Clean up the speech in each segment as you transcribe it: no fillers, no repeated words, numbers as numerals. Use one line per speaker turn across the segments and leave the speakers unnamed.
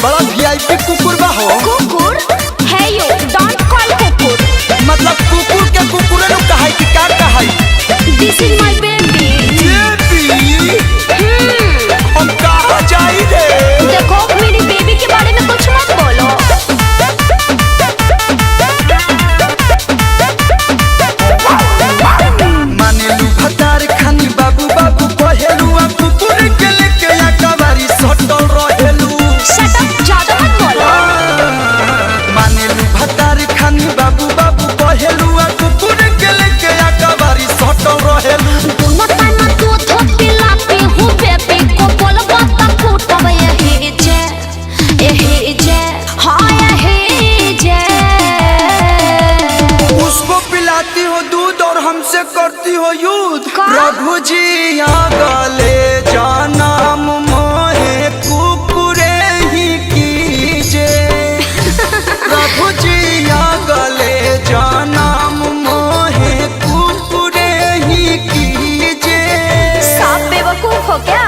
बड़ा वीआईपी कुकुर बा हो।
कुकुर है यो, डोंट कॉल कुकुर।
मतलब कुकुर के कुकुरे नु कहाई कि का कहाई?
दिस इज माय बेबी।
बेबी हम कहाँ जाई रे?
देखो मेरी बेबी के बारे में कुछ मत बोलो।
मानेलू भतार खानी बाबू बाबू कहेलू आ कुकुर के लेके या कबारी सटल रहेलू।
शट अप, ज्यादा मत बोलो।
मानेलू भतार खानी बाबू बाबू कहेलू आ कुकुर के लेके या कबारी सटल रहेलू।
दोनों टाइम तू थोपी लाती हूँ बेबी को बोलबा त फूटब यही जे हाँ यही जे।
उसको पिलाती हो दूध और हमसे करती हो युद्ध।
का?
प्रभु जी आ गले जानम मोहे कुकुरे ही कीजे। प्रभु जी आ गले जानम मोहे कुकुरे ही कीजे।
साफ बेवकूफ हो क्या?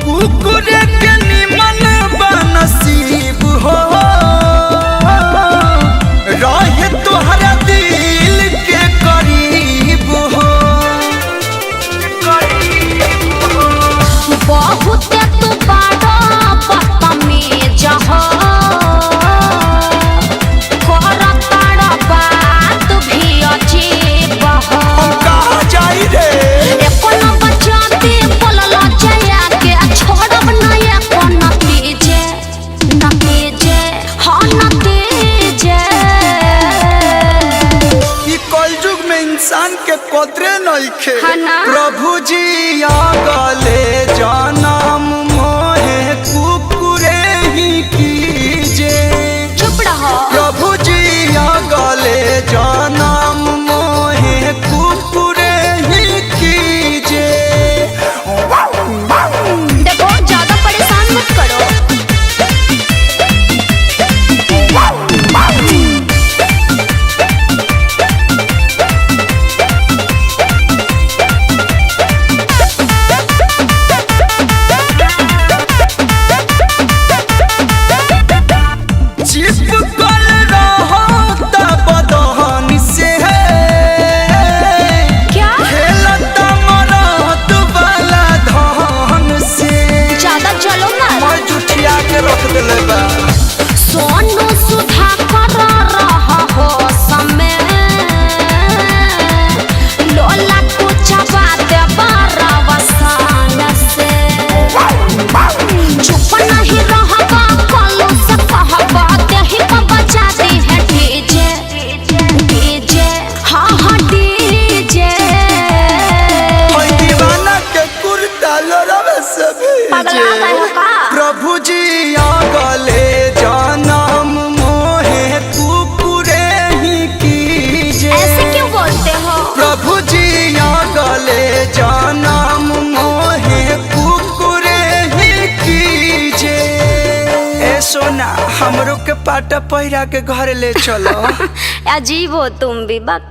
कुकुरे के निमन बनसीब हो रहे तोहरा दिल के करीब हो।
बहुत तू बड़ा बदतमीज हो, करताड़ा बात भी अजीब हो।
हम कहाँ जाई रे?
एको न बचाती बोलला जया के छोड़ब न एको नतीजे हाँ नतीजे।
ई कलयुग में इंसान के कदरे नइखे।
हाँ ना?
प्रभु जी आ गले जानम मोहे कुकुरे ही कीजे।
चुप रहो।
प्रभु जी आ गले जानम मोहे कुकुरे ही कीजे।
देखो ज्यादा परेशान मत करो।
चिपकल रहो त बदहन से
क्या?
खेलत मरत वाला धन से।
ज्यादा चलो ना।
मैं जुठिया के रख दिले बा।
सोनू सुधा कर रहा हो समय लोला कुछ बात बरवसान से। चुप नहीं रहबा कलू से कहबा देही पर बजा दी है डीजे हाँ हाँ डीजे।
ओए दीवाना के कुर्ता लोरवे से
पगला आता है
भीजे।
का?
प्रभु जी आ गले जानम मोहे कुकुरे ही कीजे।
ऐसे क्यों बोलते हो?
प्रभु जी आ गले जानम मोहे कुकुरे ही कीजे। ए सोना हमरो के पाटा पहिरा के घर ले चलो।
अजीब हो तुम भी बक।